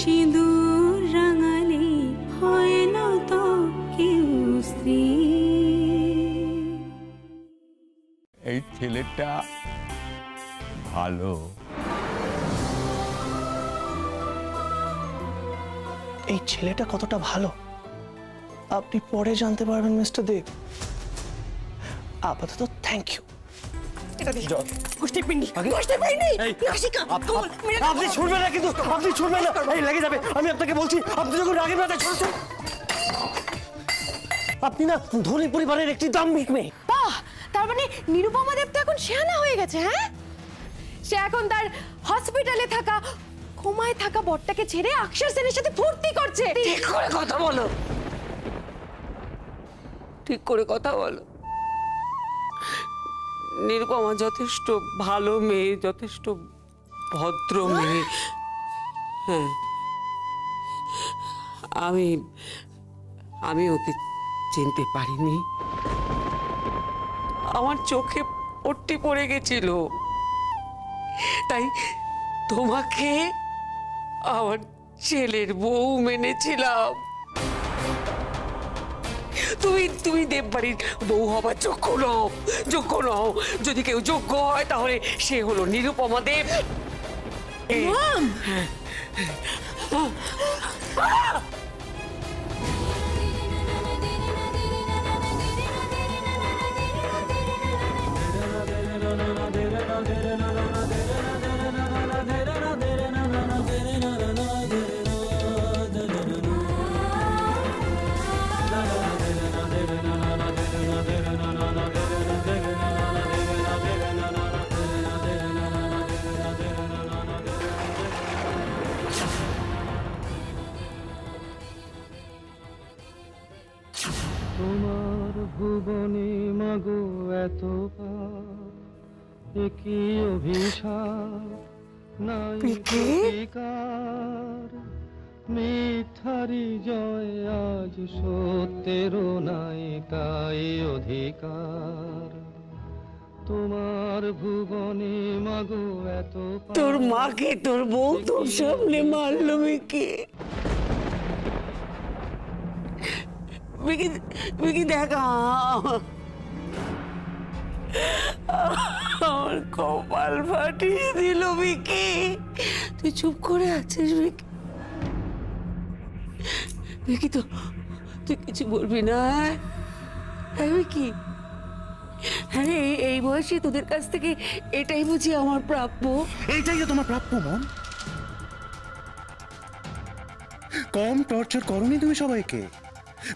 সিঁদুর রাঙালে হয় না তো কেউ স্ত্রী। এই ছেলেটা ভালো। এই ছেলেটা কতটা ভালো আপনি পরে জানতে পারবেন মিস্টার দেব। আপাতত থ্যাংক ইউ। আপনি ছুটবেন না, কিন্তু আপনি ছুটবেন না, লেগে যাবে। আমি আপনাকে বলছি, আপনি যখন রাগের মাথায় ছুটছেন, আপনি না ধনী পরিবারের একটি দাম্ভিক মেয়ে। তার মানে নিরুপমা দেব তো এখন শেয়ানা হয়ে গেছে? হ্যাঁ, সে এখন তার হসপিটালে থাকা কোমায় থাকা বরটাকে ছেড়ে অক্ষর সেনের সাথে ফুর্তি করছে। ঠিক করে কথা বলো, ঠিক করে কথা বলো। নিরুপমা যথেষ্ট ভালো মেয়ে, যথেষ্ট ভদ্র মেয়ে। হ্যাঁ, আমি ওকে চিনতে পারিনি। আমার চোখে পট্টি পড়ে গেছিল, তাই তোমাকে আমার ছেলের বউ মেনেছিলাম। তুমি দেববাড়ির বউ হবার যোগ্য নও, যোগ্য নও। যদি কেউ যোগ্য হয় তাহলে সে হলো নিরুপমা দেব। তোমার ভুবনে মাগো এত কি অভিশাপ নাই প্রতিকার, মিথ্যারি জয় আজ সত্যের নাই কাই অধিকার। তোমার ভুবনে মাগো এত। তোর মাকে তোর বউ তোর সামনে মারলো মিকি। মিকি দেখা আমার কপাল ফাটিয়ে দিল মিকি। তুই চুপ করে আছিস মিকি? মিকি তো তুই কিছু বলবি না? হ্যাঁ মিকি, হ্যাঁ এই বয়সে তোদের কাছ থেকে এটাই বুঝি আমার প্রাপ্য? এইটাই তো তোমার প্রাপ্য মন। কম টর্চার করনি তুমি সবাইকে,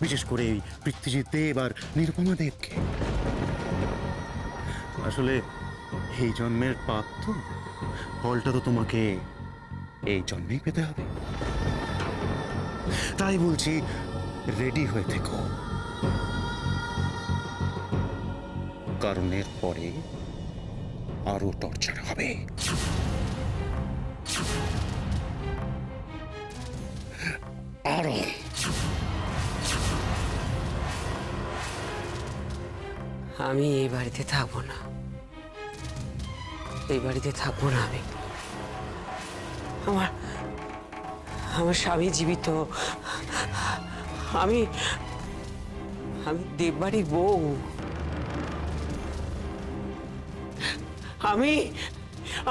বিশেষ করে এই পৃথ্বীজিৎ দেব আর নিরুপমা দেবকে। আসলে এই জন্মের পাপ তো, ফলটা তো তোমাকে এই জন্মেই পেতে হবে। তাই বলছি রেডি হয়ে থেকো, কারণ এর পরে আরো টর্চার হবে। আরো। আমি এই বাড়িতে থাকবো না, এই বাড়িতে থাকবো না আমি। আমার স্বামী জীবিত, আমি দেববাড়ির বউ।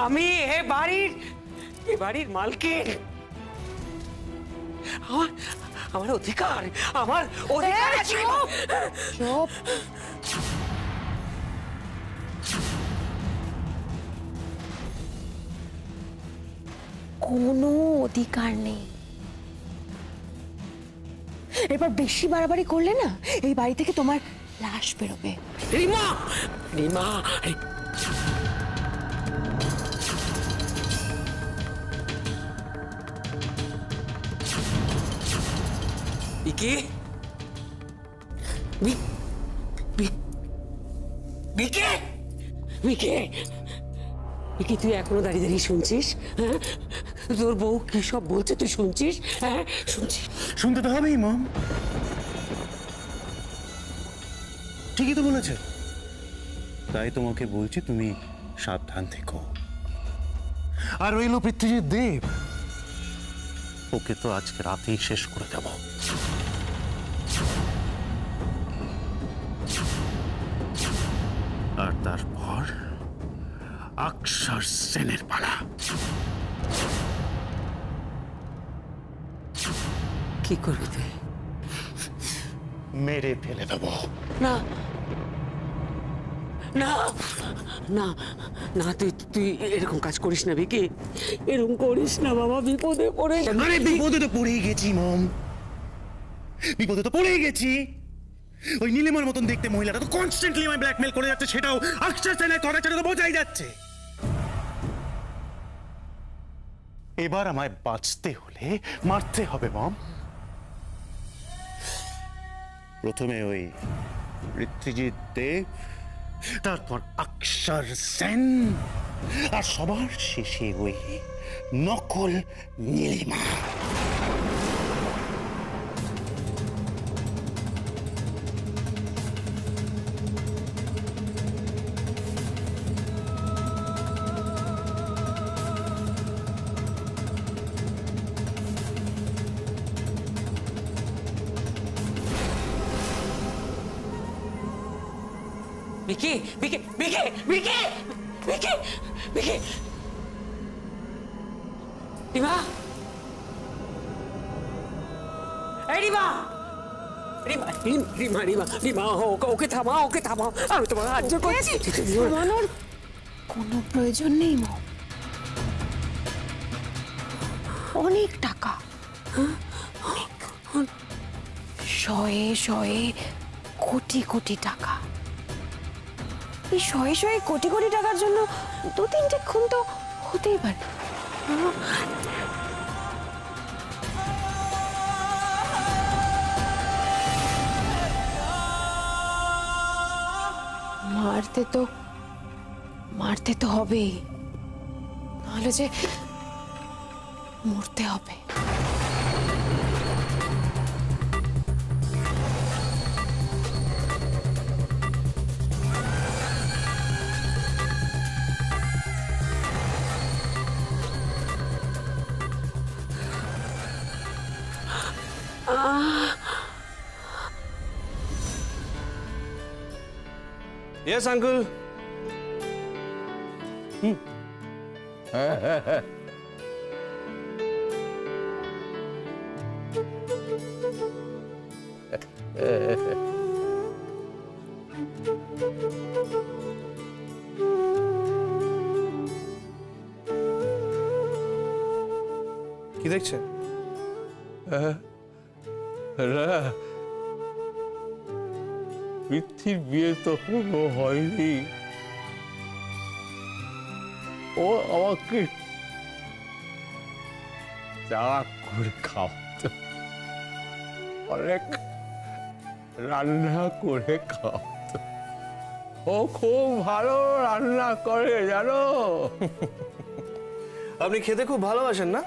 আমি এ বাড়ির মালকিন। আমার অধিকার, আমার অধিকার আছে। চুপ। কোনো অধিকার নেই। এবার বেশি বাড়াবাড়ি করলে না এই বাড়ি থেকে তোমার লাশ বেরোবে। Rima, Rima, Mickey, Mickey, Mickey, Mickey, তুই এখনো দাঁড়িয়ে দাঁড়িয়ে শুনছিস? হ্যাঁ, তোর বউ কি সব বলছে তুই শুনছিস? হ্যাঁ শুনছিস? শুনতে তো হবেই মম, ঠিকই তো বলেছে। তাই তোমাকে বলছি তুমি সাবধান থেকো। আর রইল পৃথ্বীজিৎ দেব, ওকে তো আজকে রাতেই শেষ করে দেব। আর তারপর অক্ষর সেনের পালা। কি করবি তুই? মেরে ফেলে দেব। না না না না, তুই তুই এরকম কাজ করিস না বিকি, এরকম করিস না বাবা, বিপদে পড়ে। আরে বিপদে তো পড়েই গেছি মম, বিপদে তো পড়েই গেছি। ওই নীলিমার মতন দেখতে মহিলাটা তো কনস্ট্যান্টলি আমায় ব্ল্যাকমেল করে যাচ্ছে, সেটাও অক্ষর সেনের কথা ছেড়ে তো বোঝাই যাচ্ছে। এবার আমায় বাঁচতে হলে মারতে হবে মম। প্রথমে ওই পৃথ্বীজিৎ দেব, তারপর অক্ষর সেন, আর সবার শেষে ওই নকল নীলিমা। বিকি বিকি বিকি বিকি বিকি বিকি, রিমা, এই রিমা, রিমা রিমা রিমা রিমা, ওকে থামাও, ওকে থামাও, আমি তোমার হাত জোর করছি। থামানোর কোনো প্রয়োজন নেই মম। অনেক টাকা, অনেক, শয়ে শয়ে কোটি কোটি টাকা। এই শয়ে শয়ে কোটি কোটি টাকার জন্য 2-3টে খুন তো হতেই পারে। মারতে তো হবেই, নাহলে যে মরতে হবে। Yes, uncle. কি দেখছেন? পৃথ্বীর বিয়ে তো কোনো হয়নি, ও আমাকে চা করে খাওয়াতো, অনেক রান্না করে খাওয়াতো। ও খুব ভালো রান্না করে জানো। আপনি খেতে খুব ভালোবাসেন না?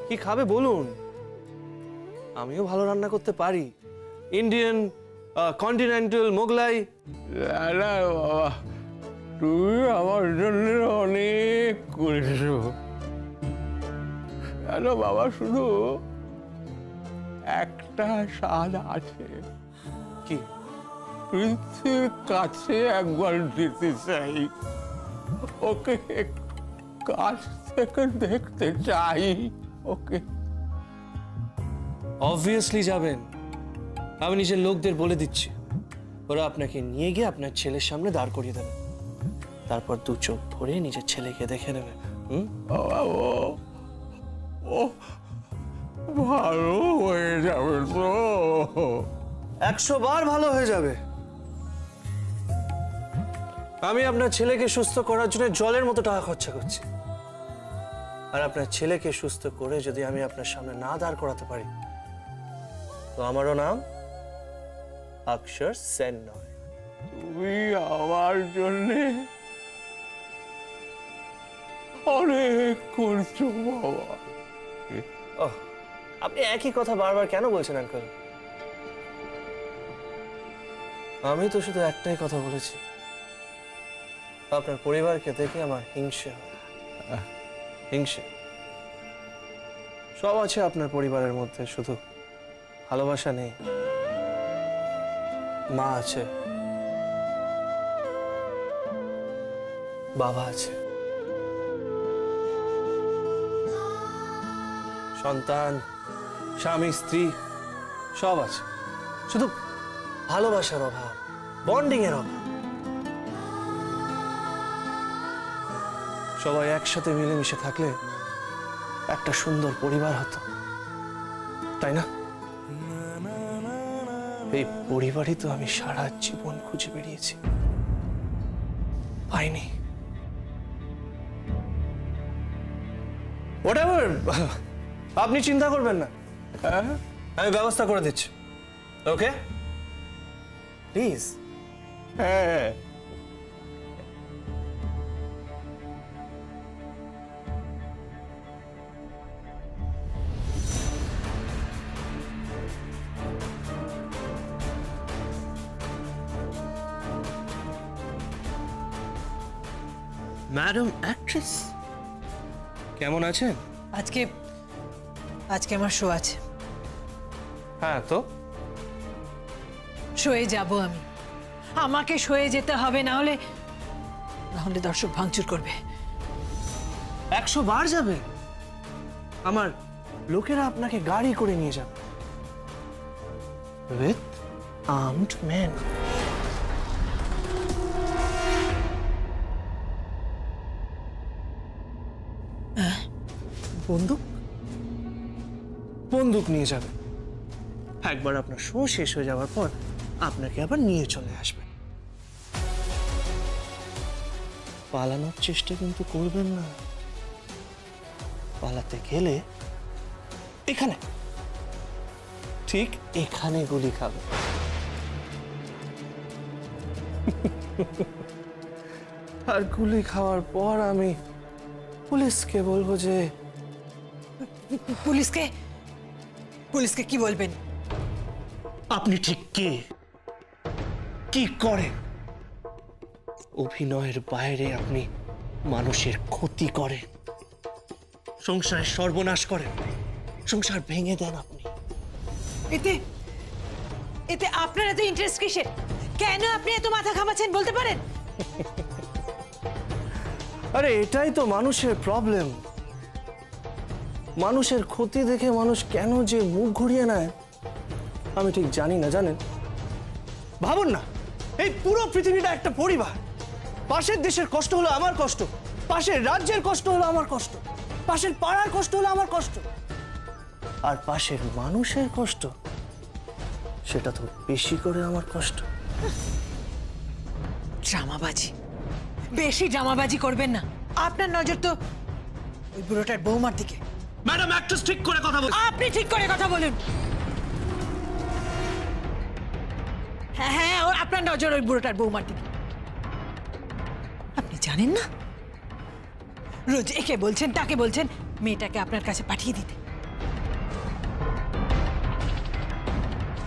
কি খাবে বলুন, আমিও ভালো রান্না করতে পারি। Indian, continental, Mughlai. না বাবা, তুমি আমার জন্য অনেক করেছো জানো বাবা, শুধু একটা স্বাদ আছে। কি? পৃথ্বীর কাছে একবার যেতে চাই, ওকে কাছ থেকে দেখতে চাই ওকে। অবভিয়াসলি যাবেন, আমি নিজের লোকদের বলে দিচ্ছি, ওরা আপনাকে নিয়ে গিয়ে আপনার ছেলের সামনে দাঁড় করিয়ে দেবে, তারপর 2 চোখ ভরে নিজের ছেলেকে দেখে নেবে। ও ভালো হয়ে যাবে তো, 100 বার ভালো হয়ে যাবে। আমি আপনার ছেলেকে সুস্থ করার জন্য জলের মতো টাকা খরচা করছি, আর আপনার ছেলেকে সুস্থ করে যদি আমি আপনার সামনে না দাঁড় করাতে পারি, তো আমারও নাম অক্ষর সেন নয়। তুমি আমার জন্য অনেক করছো বাবা। ওহ, আপনি একই কথা বারবার কেন বলছেন আঙ্কেল? আমি তো শুধু একটাই কথা বলেছি, আপনার পরিবারকে দেখে আমার হিংসে হয়। হিংসে সব আছে আপনার পরিবারের মধ্যে, শুধু ভালোবাসা নেই। মা আছে, বাবা আছে, সন্তান, স্বামী, স্ত্রী সব আছে, শুধু ভালোবাসার অভাব, বন্ডিং এর অভাব। সবাই একসাথে মিলেমিশে থাকলে একটা সুন্দর পরিবার হতো, তাই না? এই পরিবারই তো আমি সারা জীবন খুঁজে বেরিয়েছি, পাইনি। Whatever, আপনি চিন্তা করবেন না, আমি ব্যবস্থা করে দিচ্ছি। ওকে, প্লিজ। হ্যাঁ, ম্যাডাম অ্যাক্ট্রেস, কেমন আছেন? আজকে আমার শো আছে। হ্যাঁ, তো শোয়ে যাব আমি। আমাকে শোয়ে যেতে হবে, না হলে দর্শক ভাঙচুর করবে। 100 বার যাবে। আমার লোকেরা আপনাকে গাড়ি করে নিয়ে যাবে, উইথ আর্মড মেন। বন্দুক বন্দুক নিয়ে যাবে। একবার আপনার শো শেষ হয়ে যাওয়ার পর আপনাকে আবার নিয়ে চলে আসবে। পালানোর চেষ্টা কিন্তু করবেন না। পালাতে গেলে এখানে, ঠিক এখানে গুলি খাবে। আর গুলি খাওয়ার পর আমি পুলিশকে বলবো যে পুলিশকে কি বলবেন? আপনি ঠিক কে, কি করেন? অভিনয়ের বাইরে আপনি মানুষের ক্ষতি করেন, সংসারের সর্বনাশ করেন, সংসার ভেঙে দেন আপনি। এতে আপনার এত ইন্টারেস্ট কিসের? কেন আপনি এত মাথা ঘামাচ্ছেন বলতে পারেন? আরে এটাই তো মানুষের প্রবলেম। মানুষের ক্ষতি দেখে মানুষ কেন যে মুখ ঘুরিয়ে নেয় আমি ঠিক জানি না, জানেন? ভাবুন না, এই পুরো পৃথিবীটা একটা পরিবার। পাশের দেশের কষ্ট হলো আমার কষ্ট, পাশের রাজ্যের কষ্ট হলো আমার কষ্ট, পাশের পাড়ার কষ্ট হলো আমার কষ্ট, আর পাশের মানুষের কষ্ট সেটা তো বেশি করে আমার কষ্ট। ড্রামাবাজি, বেশি ড্রামাবাজি করবেন না। আপনার নজর তো ওই বুড়োটার বৌমার দিকে। ম্যাডাম অ্যাক্ট্রেস, ঠিক করে কথা বলুন। আপনি ঠিক করে কথা বলুন। হ্যাঁ হ্যাঁ, আপনার নজর ওই বুড়োটার বৌমার দিকে। আপনি জানেন না, রোজ একে বলছেন তাকে বলছেন মেয়েটাকে আপনার কাছে পাঠিয়ে দিতে।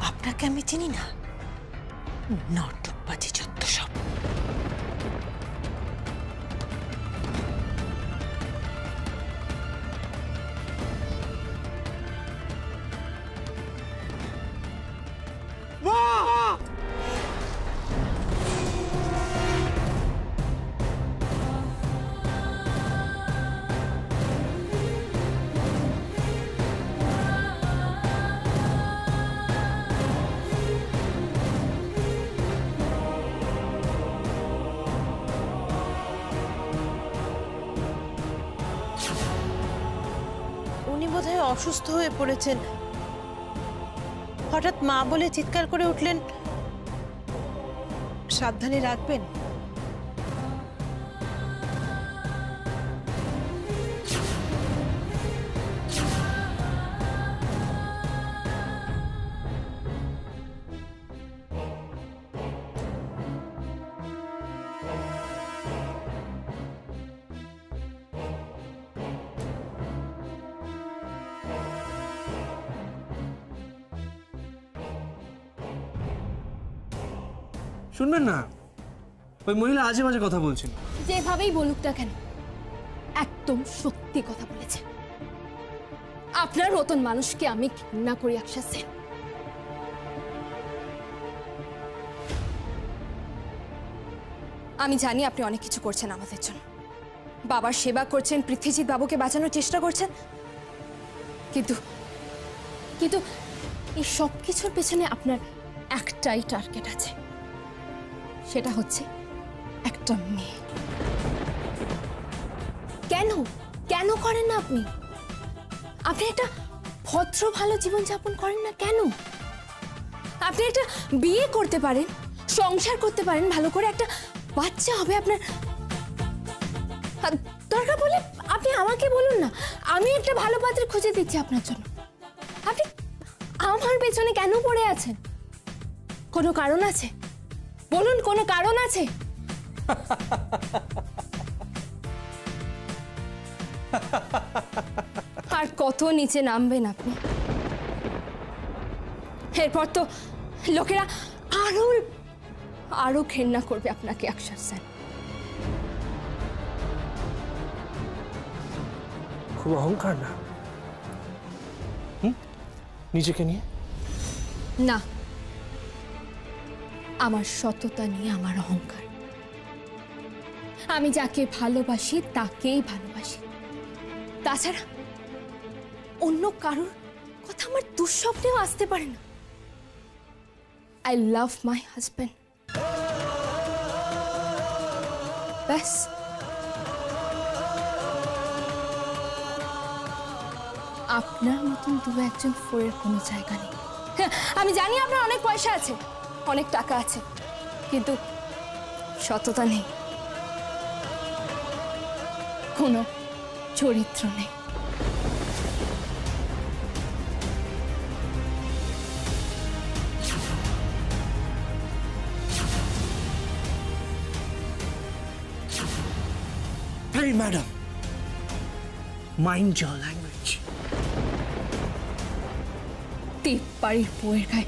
আপনাকে আমি চিনি না, নর্তকবাজি যত সব। উনি বোধহয় অসুস্থ হয়ে পড়েছেন। হঠাৎ মা বলে চিৎকার করে উঠলেন, সাবধানে রাখবেন। শুনবেন না, ওই মহিলা আজে বাজে কথা বলছিল। যেভাবেই বলুক না কেন, একদম সত্যি কথা বলেছে। আপনার মতন মানুষকে আমি ঘৃণা করি আকশাস সেন। আমি জানি আপনি অনেক কিছু করছেন আমাদের জন্য, বাবার সেবা করছেন, পৃথ্বীজিৎ বাবুকে বাঁচানোর চেষ্টা করছেন, কিন্তু কিন্তু এই সব কিছুর পেছনে আপনার একটাই টার্গেট আছে, সেটা হচ্ছে একটা মেয়ে। কেন কেন করেন না আপনি? আপনি একটা ভদ্র ভালো জীবন যাপন করেন না কেন? আপনি একটা বিয়ে করতে পারেন, সংসার করতে পারেন, ভালো করে একটা বাচ্চা হবে আপনার। দরকার বলে আপনি আমাকে বলুন না, আমি একটা ভালো পাত্র খুঁজে দিচ্ছি আপনার জন্য। আপনি আমার পেছনে কেন পড়ে আছেন? কোনো কারণ আছে? বলুন, কোনো কারণ আছে? আর কত নিচে নামবেন আপনি? এরপর তো লোকেরা আরো আরো ঘৃণা করবে আপনাকে আকশাস সেন। খুব অহংকার না নিজেকে নিয়ে? না, আমার সততা নিয়ে আমার অহংকার। আমি যাকে ভালোবাসি তাকেই ভালোবাসি, তাছাড়া অন্য কারোর কথা আমার দুঃস্বপ্নেও আসতে পারে না। আই লাভ মাই হাজবেন্ড, ব্যাস। আপনার মতন দু একজন ফোরের কোনো জায়গা নেই। আমি জানি আপনার অনেক পয়সা আছে, অনেক টাকা আছে, কিন্তু সততা নেই, কোনো চরিত্র নেই। Hey, madam. Mind your language. বাড়ির বউয়ের গায়ে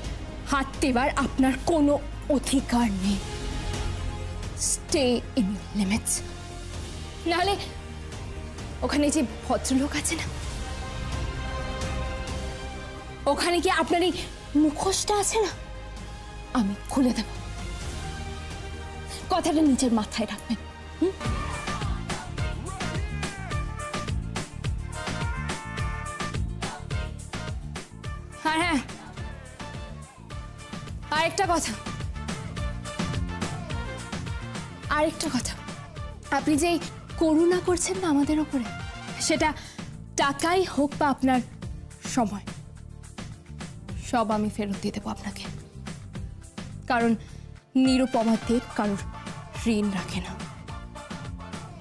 হাত দেবার আপনার কোনো অধিকার নেই। Stay in limits. নাহলে ওখানে যে ভদ্রলোক আছে না, ওখানে কি আপনার এই মুখোশটা আছে না, আমি খুলে দেব। কথাটা নিজের মাথায় রাখবেন। হ্যাঁ, আরেকটা কথা, আপনি যে করুণা করছেন না আমাদের ওপরে, সেটা টাকাই হোক বা আপনার সময়, সব আমি ফেরত দিয়ে দেবো আপনাকে। কারণ নিরুপমা দেব কারোর ঋণ রাখে না।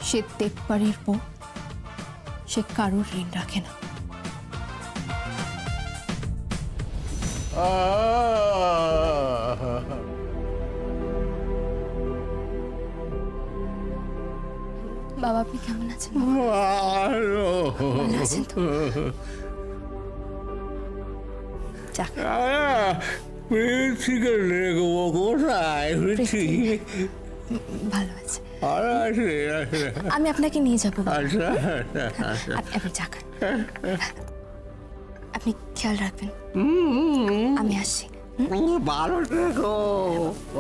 সে দেববাড়ির বউ, সে কারোর ঋণ রাখে না। বাবা, আপনি কেমন আছেন? ভালো আছেন তো? ভালো আছে, আমি আপনাকে নিয়ে যাবো। আপনি চা খান, আপনি খেয়াল রাখবেন। আমি আসছি। ভালো থেকো,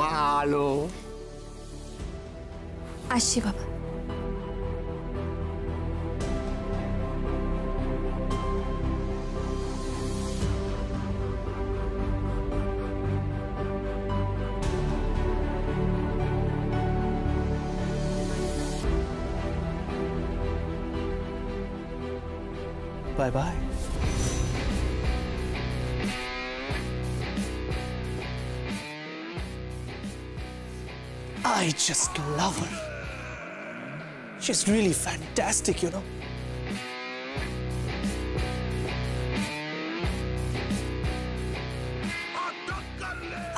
ভালো আসছি বাবা। Bye bye. I just love her. She's really fantastic, you know.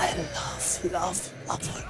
I love her.